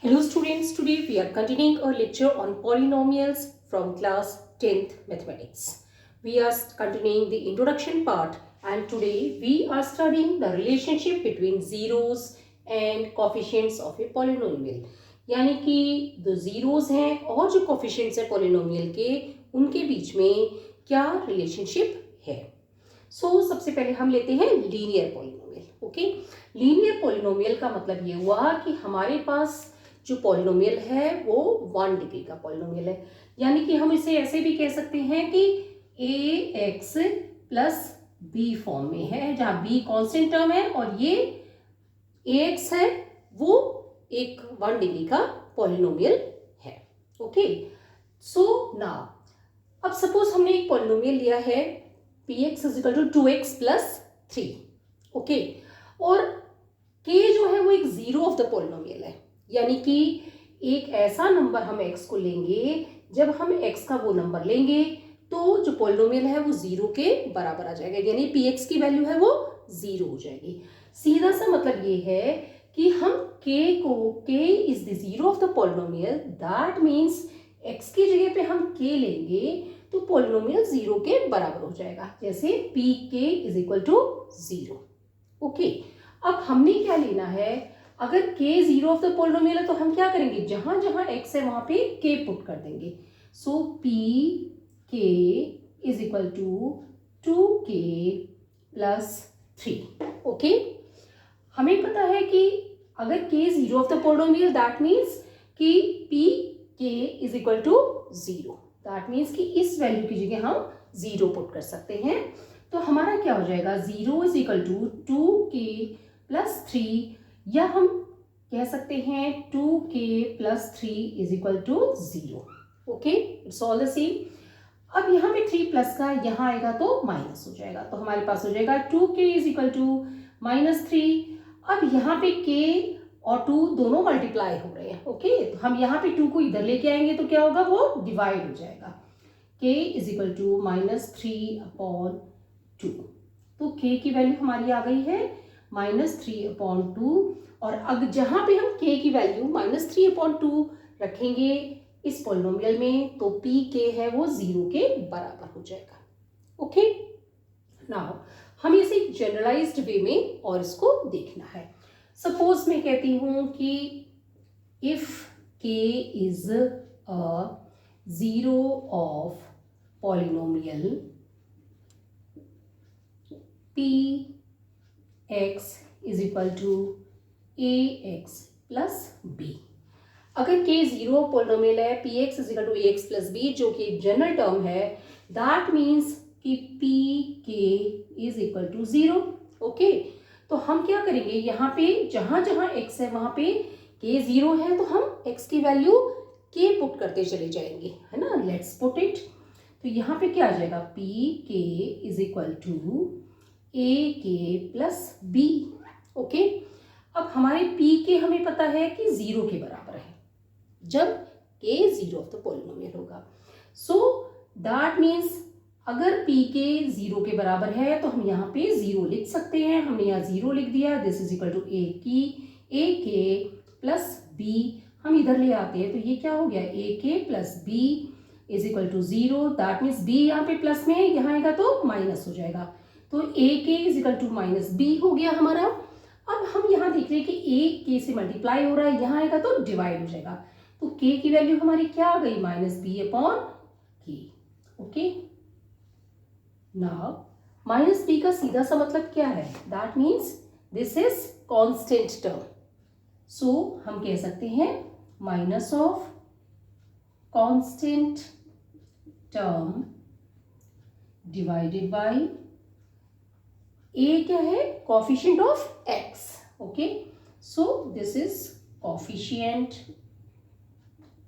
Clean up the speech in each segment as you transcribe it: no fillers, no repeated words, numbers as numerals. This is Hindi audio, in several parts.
Hello students, today we are continuing our lecture on polynomials from class 10th mathematics. We are continuing the introduction part and today we are studying the relationship between zeros and coefficients of a polynomial. यानी कि जो zeros हैं और जो coefficients हैं polynomial के उनके बीच में क्या relationship है. सबसे पहले हम लेते हैं linear polynomial. Okay, linear polynomial का मतलब ये हुआ कि हमारे पास जो पॉलिनोमियल है वो 1 डिग्री का पॉलिनोमियल है. यानी कि हम इसे ऐसे भी कह सकते हैं कि ax प्लस b फॉर्म में है, जहां b कांस्टेंट टर्म है और ये ax है वो एक 1 डिग्री का पॉलिनोमियल है. ओके, सो नाउ अब सपोज हमने एक पॉलिनोमियल लिया है px is equal to 2x plus 3. Okay, और k जो है वो एक जीरो ऑफ द पॉलिनोमियल है. यानी कि एक ऐसा नंबर हम x को लेंगे, जब हम x का वो नंबर लेंगे तो जो पॉलिनोमियल है वो जीरो के बराबर आ जाएगा. यानी px की वैल्यू है वो जीरो हो जाएगी. सीधा सा मतलब ये है कि हम k को k is the zero of the polynomial, that means x की जगह पे हम k लेंगे तो पॉलिनोमियल जीरो के बराबर हो जाएगा. जैसे pk is equal to zero. Okay, अब हमने क्या लेना है, अगर k zero of the polynomial है तो हम क्या करेंगे, जहां जहां x है वहां पे k पुट कर देंगे. So pk is equal to 2k plus 3. Okay, हमें पता है कि अगर k zero of the polynomial that means कि pk is equal to zero. That means कि इस वैल्यू की जगह हम जीरो पुट कर सकते हैं. तो हमारा क्या हो जाएगा, zero is equal to 2k plus 3, या हम कह सकते हैं 2k plus 3 is equal to zero. Okay, it's all the same. अब यहाँ पे 3 प्लस का यहाँ आएगा तो माइनस हो जाएगा, तो हमारे पास हो जाएगा 2k is equal to minus 3. अब यहाँ पे k और 2 दोनों मल्टीप्लाई हो रहे हैं. ओके, तो हम यहाँ पे 2 को इधर लेके आएंगे तो क्या होगा, वो डिवाइड हो जाएगा. k is equal to minus 3 upon 2. तो k की वैल्यू हमारी आ गई है माइनस 3 अपॉन 2. और अगर जहां पे हम k की वैल्यू माइनस 3 अपॉन 2 रखेंगे इस पॉलिनोमियल में तो pk है वो जीरो के बराबर हो जाएगा. ओके, नाउ हम इसे जनरलाइज्ड वे में और इसको देखना है. सपोज मैं कहती हूं कि if k is a zero of polynomial px is equal to ax plus b. अगर k जीरो पॉलिनोमियल है, px is equal to ax plus b जो कि जनरल टर्म है, दैट मीन्स कि pk is equal to zero. Okay, तो हम क्या करेंगे, यहाँ पे जहां जहां x है वहां पे k जीरो है तो हम x की वैल्यू k पुट करते चले जाएंगे, है ना. Let's put it. तो यहाँ पे क्या आ जाएगा, pk is equal to ak plus b. Okay, अब हमारे pk हमें पता है कि जीरो के बराबर है जब k zero of the polynomial होगा. सो दैट मीन्स अगर pk जीरो के बराबर है तो हम यहाँ पे जीरो लिख सकते हैं. हमने यहाँ जीरो लिख दिया. This is equal to ak plus b. हम इधर ले आते हैं तो ये क्या हो गया, ak plus b is equal to zero. That means b यहाँ पे प्लस में है, यहाँ आएगा तो माइनस हो जाएगा. तो ak is equal to minus b हो गया हमारा. अब हम यहाँ देख रहे हैं कि a k से मल्टीप्लाई हो रहा है, यहाँ आएगा तो डिवाइड हो जाएगा. तो k की वैल्यू हमारी क्या आ गई, minus b upon k. Okay, now minus b का सीधा सा मतलब क्या है, that means this is constant term. So हम कह सकते हैं minus of constant term divided by a क्या है, coefficient of x. Okay, so this is coefficient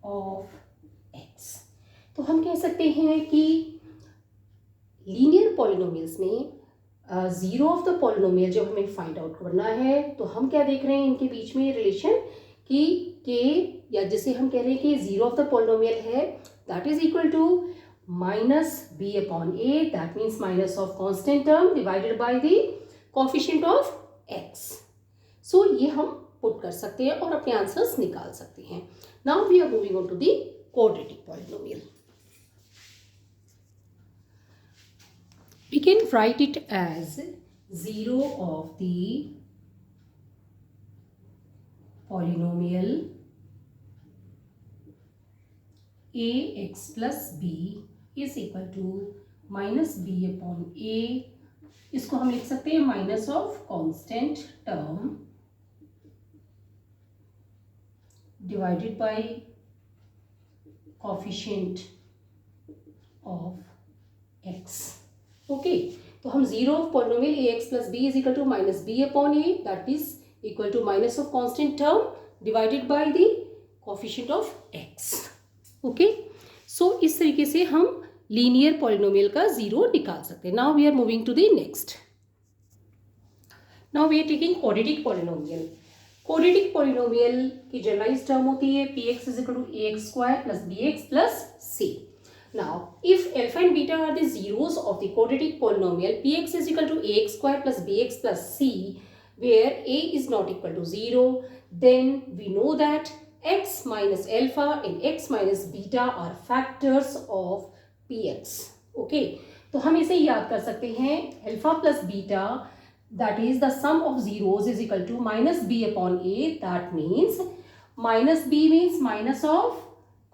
of x. तो हम कह सकते हैं कि लीनियर पॉलिनोमियल्स में जीरो ऑफ द पॉलिनोमियल जब हमें फाइंड आउट करना है तो हम क्या देख रहे हैं, इनके बीच में रिलेशन कि k, या जिसे हम कह रहे हैं कि जीरो ऑफ द पॉलिनोमियल है, that is equal to minus b upon a, that means minus of constant term divided by the coefficient of x. So ये हम पुट कर सकते हैं और अपने आंसर्स निकाल सकते हैं. Now we are moving on to the quadratic polynomial. We can write it as 0 of the polynomial ax plus b is equal to minus b upon a. इसको हम लिख सकते हैं minus of constant term divided bye coefficient of x. Okay, तो हम 0 of polynomial ax plus b is equal to minus b upon a, that is equal to minus of constant term divided by the coefficient of x. Okay, so इस तरीके से हम लीनियर पॉलिनोमियल का 0 निकाल सकते हैं. Now we are moving to the next. Now we are taking quadratic polynomial. Quadratic polynomial की जनरलाइज टर्म होती है px is equal to ax square plus bx plus c. Now, if alpha and beta are the zeros of the quadratic polynomial, px is equal to ax square plus bx plus c, where a is not equal to 0, then we know that x minus alpha and x minus beta are factors of px. Okay, तो हम इसे याद कर सकते हैं alpha plus beta, that is the sum of zeros is equal to minus b upon a. That means minus b means minus of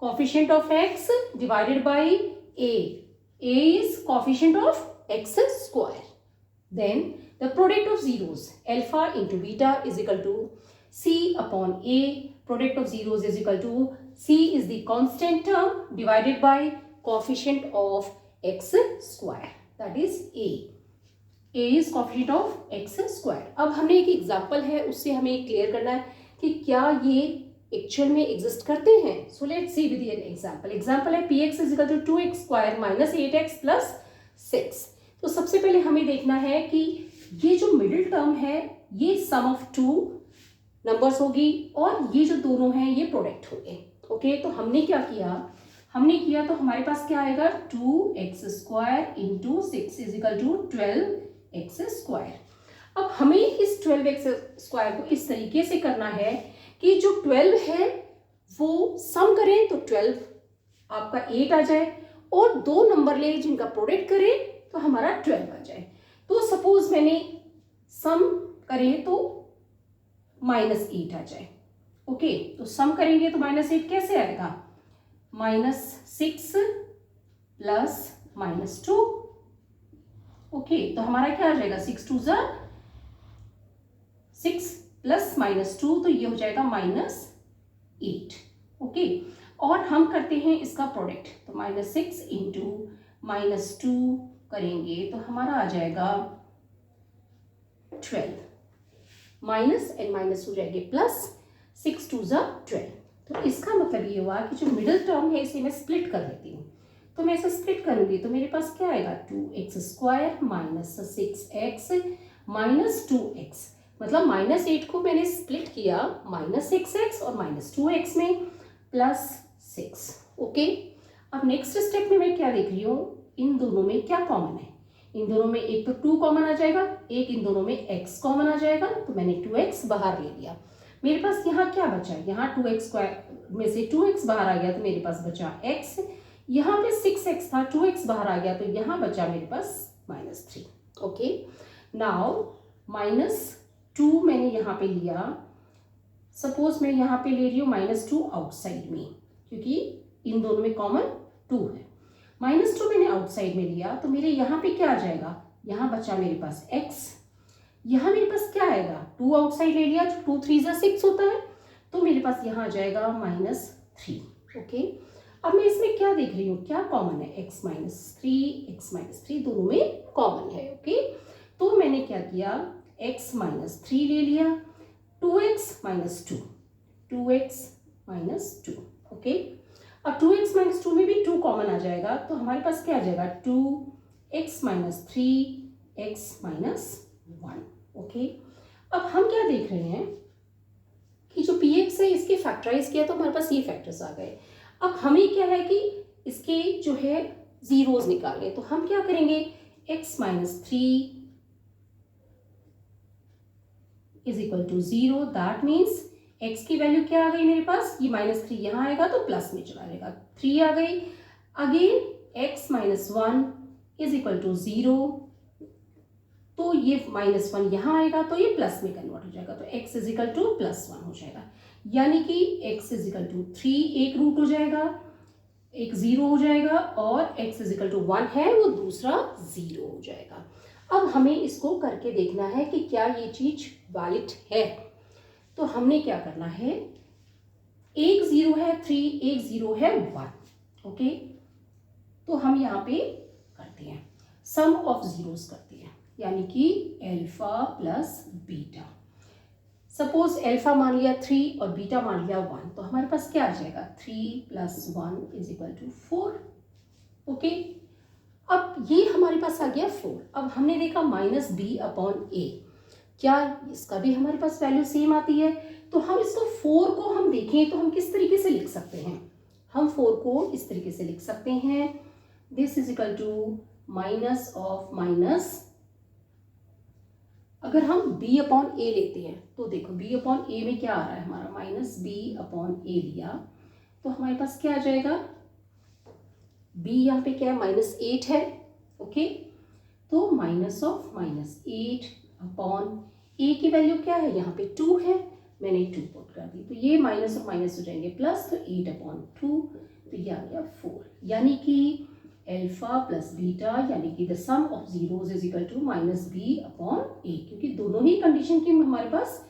coefficient of x divided by a. A is coefficient of x square. Then the product of zeros alpha into beta is equal to c upon a. Product of zeros is equal to c is the constant term divided by coefficient of x square, that is a. A is coefficient of x square. अब हमने एक एग्जाम्पल है उससे हमें क्लियर करना है कि क्या ये एक्चुअल में एग्जिस्ट करते हैं. So let's see with an example. Example है px is equal to 2x square minus 8x plus 6. तो सबसे पहले हमें देखना है कि ये जो मिडिल टर्म है ये सम ऑफ टू नंबर्स होगी और ये जो दोनों हैं ये प्रोडक्ट होंगे. ओके, तो हमने क्या किया तो हमारे पास क्या आएगा 2x square into 6 is equal to 12x square. अब हमें इस 12x स्क्वायर को इस तरीके से करना है कि जो 12 है वो सम करें तो 12 आपका 8 आ जाए और दो नंबर ले जिनका प्रोडक्ट करें तो हमारा 12 आ जाए. तो सपोज मैंने सम करें तो -8 आ जाए. ओके, तो सम करेंगे तो -8 कैसे आएगा, -6 प्लस -2. ओके, तो हमारा क्या आ जाएगा 6 2 ज़ा 6 प्लस -2, तो ये हो जाएगा -8. ओके, और हम करते हैं इसका प्रोडक्ट तो -6 इंटू -2 करेंगे तो हमारा आ जाएगा 12. माइनस एंड माइनस हो जाएंगे प्लस, 6 2 ज़ा 12. तो इसका मतलब ये हुआ कि जो मिडिल टर्म है इसे मैं स्प्लिट कर देती हूँ. तो मैं इसे स्प्लिट करूंगी तो मेरे पास क्या आएगा 2x square minus 6x minus 2x. मतलब -8 को मैंने स्प्लिट किया -6x और -2x में प्लस 6. ओके, अब नेक्स्ट स्टेप में मैं क्या देख रही हूँ, इन दोनों में क्या कॉमन है. इन दोनों में एक तो 2 कॉमन आ जाएगा, एक इन दोनों में x कॉमन आ जाएगा. तो मैंने 2x बाहर ले लिया. मेरे पास यहाँ क्या बचा, यहाँ 2x स्क्वायर में से 2x बाहर आ गया तो मेरे पास बचा x. यहाँ पे 6x था, 2x बाहर आ गया तो यहाँ बचा मेरे पास -3. ओके, नाउ -2 मैंने यहाँ पे लिया. सपोज मैं यहाँ पे ले रही हूँ -2 आउटसाइड में क्योंकि इन दोनों में कॉमन 2 है. -2 मैंने आउटसाइड में लिया तो मेरे यहाँ पे क्या आ जाएगा, यहाँ बचा मेरे पास x. यहाँ मेरे पास क्या आएगा, 2 आउटसाइड ले लिया तो 2 3 ज़ा 6 होता है तो मेरे पास यहाँ आ जाएगा -3. ओके, अब मैं इसमें क्या देख रही हूँ, क्या कॉमन है, x -3 दोनों में कॉमन है. ओके, तो मैंने क्या किया, x -3 ले लिया, 2x -2. ओके, अब 2x -2 में भी 2 कॉमन आ जाएगा तो हमारे पास क्या आ जाएगा 2x -3 x -1. ओके, अब हम क्या देख रहे हैं कि जो px है इसके फैक्टराइज किया तो हमारे पास ये फैक्टर्स आ गए. अब हमें क्या है कि इसके जो है जीरोस निकालने, तो हम क्या करेंगे x -3 is equal to 0, that means x की वैल्यू क्या आ गई मेरे पास, ये -3 यहाँ आएगा तो प्लस में चला जाएगा, 3 आ गई। Again x -1 is equal to 0, तो ये -1 यहाँ आएगा तो ये प्लस में कन्वर्ट हो जाएगा, तो x इज इक्वल टू +1 हो जाएगा, यानी कि x इज इक्वल टू 3 एक रूट हो जाएगा, एक 0 हो जाएगा, और x इज इक्वल टू 1 है वो दूसरा 0 हो जाएगा। अब हमें इसको करके देखना है कि क्या ये चीज वैलिड है। तो हमने क्या करना है, एक 0 है 3, एक 0 है 1, ओके। तो हम यहाँ पे करते हैं सम ऑफ जीरोस करते हैं, यानी कि alpha plus beta. Suppose alpha मान लिया 3 और बीटा मान लिया 1, तो हमारे पास क्या आ जाएगा, 3 + 1 इज इक्वल टू 4, ओके। अब ये हमारे पास आ गया 4। अब हमने देखा -b/a, क्या इसका भी हमारे पास वैल्यू सेम आती है। तो हम इसको 4 को हम देखें तो हम किस तरीके से लिख सकते हैं, हम 4 को इस तरीके से लिख सकते हैं, this is equal to minus of minus. अगर हम b/a लेते हैं तो देखो b/a में क्या आ रहा है हमारा, -b/a लिया तो हमारे पास क्या आ जाएगा, b यहाँ पे क्या है -8 है, ओके। तो माइनस ऑफ -8/a की वैल्यू क्या है, यहाँ पे 2 है, मैंने 2 पुट कर दी, तो ये माइनस और माइनस हो जाएंगे प्लस, तो 8/2, तो ये आ गया 4, यानी कि अल्फा प्लस बीटा यानी कि the sum of zeros is equal to -b/a, क्योंकि दोनों ही कंडीशन की हमारे पास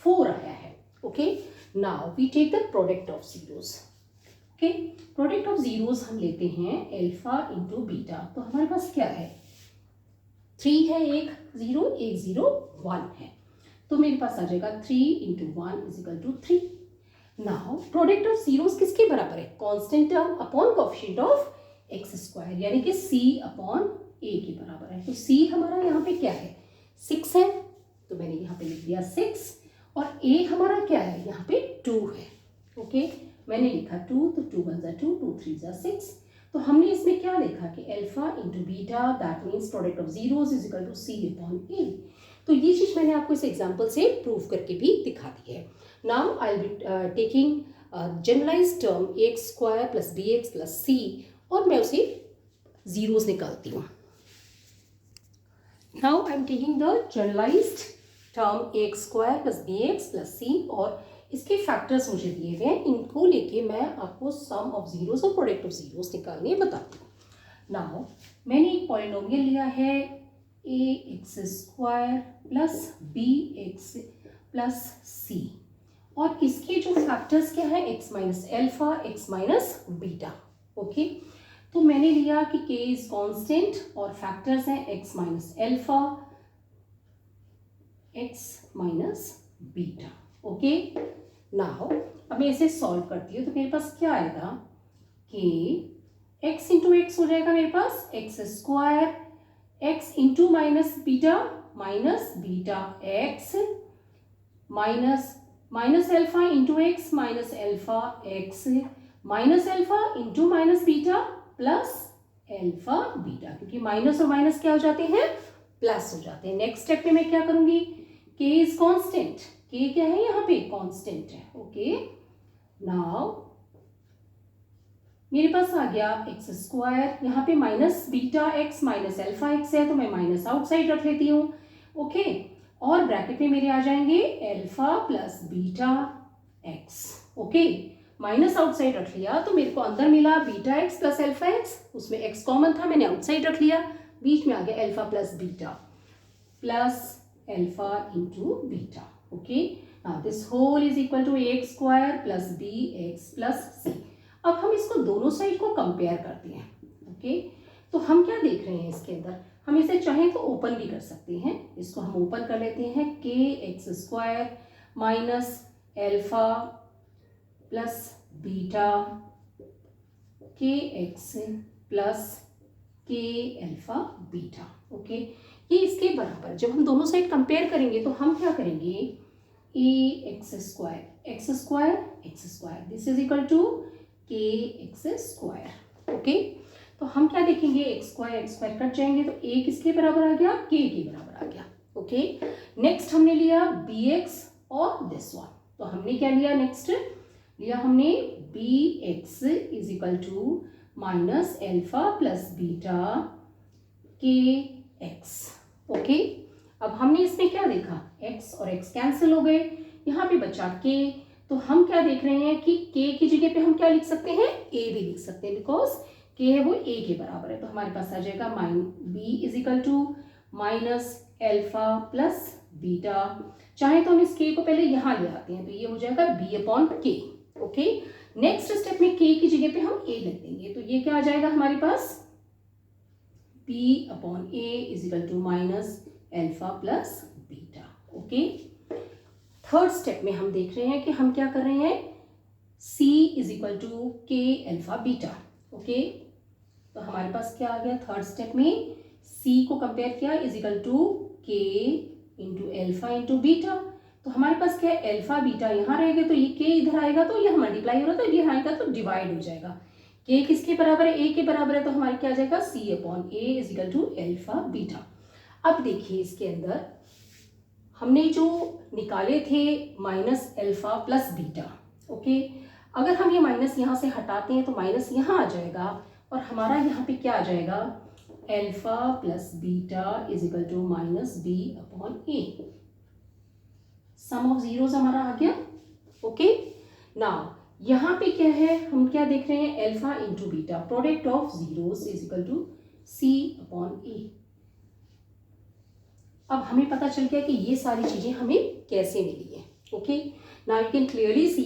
4 आया है, okay. Now we take the product of zeros, okay. Product of zeros हम लेते हैं अल्फा इंटू बीटा, तो हमारे पास क्या है, 3 है, एक 0, एक 0, 1 है, तो मेरे पास आ जाएगा 3 × 1 is equal to 3। Now product of zeros किसके बराबर है, constant term upon coefficient of x², यानी कि c/a के बराबर है। तो c हमारा यहाँ पे क्या है, 6 है, तो मैंने यहाँ पे लिख दिया 6, और a हमारा क्या है, यहाँ पे 2 है, ओके। मैंने लिखा 2, तो 2 × 2, 2 × 3 = 6। तो हमने इसमें क्या देखा कि alpha into beta that means product of zeros is equal to c/a। तो ये चीज़ मैंने आपको इस एग्जाम्पल से प्रूव करके भी दिखा दी है। Now I will be taking generalized term ax² + bx + c, और मैं उसे जीरोस निकालती हूँ। Now I am taking the generalized term ax² + bx + c, और इसके फैक्टर्स मुझे दिए हुए हैं, इनको लेके मैं आपको सम ऑफ जीरोस और प्रोडक्ट ऑफ जीरोस निकालने बताती हूँ। नाउ मैंने एक पॉलिनोमियल लिया है ax² + bx + c, और इसके जो फैक्टर्स क्या है, x - alpha, x - beta, okay. तो मैंने लिया कि k इज कांस्टेंट और फैक्टर्स हैं x - alpha, x - beta, okay. Now अब मैं इसे सॉल्व करती हूँ तो मेरे पास क्या आएगा कि x × x हो जाएगा मेरे पास x², x × -beta -beta x, minus alpha × x -alpha x, -alpha × -beta plus alpha beta, क्योंकि माइनस और माइनस क्या हो जाते हैं, प्लस हो जाते हैं। नेक्स्ट स्टेप में मैं क्या करूंगी, k इज कांस्टेंट, k क्या है यहाँ पे, कांस्टेंट है, ओके। नाउ मेरे पास आ गया x², यहाँ पे -बीटा x -अल्फा x है, तो मैं माइनस आउटसाइड रख लेती हूँ, ओके। और ब्रैकेट में मेरे आ जाएंगे alpha plus beta x, okay. Minus outside रख लिया तो मेरे को अंदर मिला beta x plus alpha x, उसमें x कॉमन था, मैंने आउटसाइड रख लिया, बीच में आ गया alpha plus beta plus alpha into beta, okay. Now this whole is equal to ax² + bx + c। अब हम इसको दोनों साइड को कंपेयर करते हैं, ओके। तो हम क्या देख रहे हैं इसके अंदर, हम इसे चाहें तो ओपन भी कर सकते हैं, इसको हम ओपन कर लेते हैं, kx² - alpha plus beta kx plus k alpha beta, okay. ये इसके बराबर, जब हम दोनों साइड कंपेयर करेंगे तो हम क्या करेंगे, x² this is equal to kx², okay. तो हम क्या देखेंगे, x² कट जाएंगे तो a किसके बराबर आ गया, k के बराबर आ गया, ओके। नेक्स्ट हमने लिया bx और दिस वन, तो हमने क्या लिया, नेक्स्ट लिया हमने bx is equal to minus alpha plus beta के एक्स। ओके, अब हमने इसमें क्या देखा, x और x कैंसिल हो गए, यहाँ पे बचा k, तो हम क्या देख रहे हैं कि k की जगह पे हम क्या लिख सकते हैं, a भी लिख सकते हैं, बिकॉज k है वो a के बराबर है, तो हमारे पास आ जाएगा b is equal to minus alpha plus beta, चाहे तो हम इस k को पहले यहाँ ले आते हैं, तो ये हो जाएगा b upon k। Okay, next step में k की जगह पे हम a लिख देंगे, तो ये क्या आ जाएगा हमारे पास, b upon a is equal to minus alpha plus beta. Okay, third step में हम देख रहे हैं कि हम क्या कर रहे हैं, c is equal to k alpha beta. Okay, तो हमारे पास क्या आ गया, थर्ड स्टेप में c को कंपेयर किया is equal to k into alpha into beta, तो हमारे पास क्या है, एल्फा बीटा यहाँ रहेगा, तो ये k इधर आएगा तो यह मल्टीप्लाई हो रहा था, यहाँ आएगा तो डिवाइड हो जाएगा, k किसके बराबर है, a के बराबर है, तो हमारे क्या आ जाएगा c upon a is equal to alpha beta. अब देखिए इसके अंदर हमने जो निकाले थे minus alpha plus beta. Okay, अगर हम ये माइनस यहाँ से हटाते हैं तो माइनस यहाँ आ जाएगा और हमारा यहाँ पे क्या आ जाएगा, alpha plus beta is equal to minus b upon a, sum of zeros हमारा आ गया। ओके, नाउ यहाँ पे क्या है, हम क्या देख रहे हैं, alpha into beta, product of zeros is equal to c upon a। अब हमें पता चल गया कि ये सारी चीजें हमें कैसे मिली है। Okay, now you can clearly see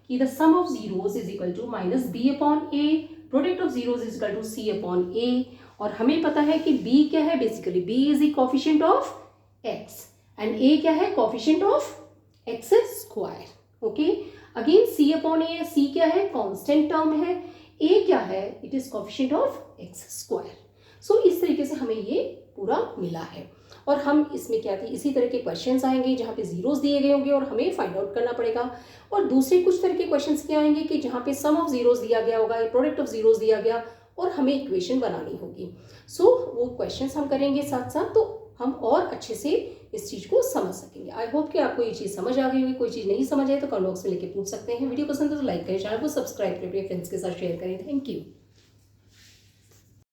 कि the sum of zeros is equal to minus b upon a, product of zeros is equal to c upon a, और हमें पता है कि b क्या है, basically b is the coefficient of x and a क्या है, coefficient of x square. Okay, again c upon a, c क्या है, कांस्टेंट टर्म है, a क्या है, it is coefficient of x square. So इस तरीके से हमें ये पूरा मिला है, और हम इसमें क्या थी, इसी तरह के क्वेश्चंस आएंगे जहाँ पे जीरोस दिए गए होंगे और हमें फाइंड आउट करना पड़ेगा, और दूसरे कुछ तरह के क्वेश्चंस क्या आएंगे कि जहाँ पे सम ऑफ जीरोस दिया गया होगा या प्रोडक्ट ऑफ जीरोस दिया गया और हमें इक्वेशन बनानी होगी। सो वो क्वेश्चंस हम करेंगे साथ साथ, तो हम और अच्छे से इस चीज़ को समझ सकेंगे। आई होप कि आपको ये चीज़ समझ आ गई होगी, कोई चीज़ नहीं समझ आए तो कमेंट बॉक्स में लेके पूछ सकते हैं। वीडियो पसंद है तो लाइक करें, चैनल को सब्सक्राइब करें, अपने फ्रेंड्स के साथ शेयर करें। Thank you.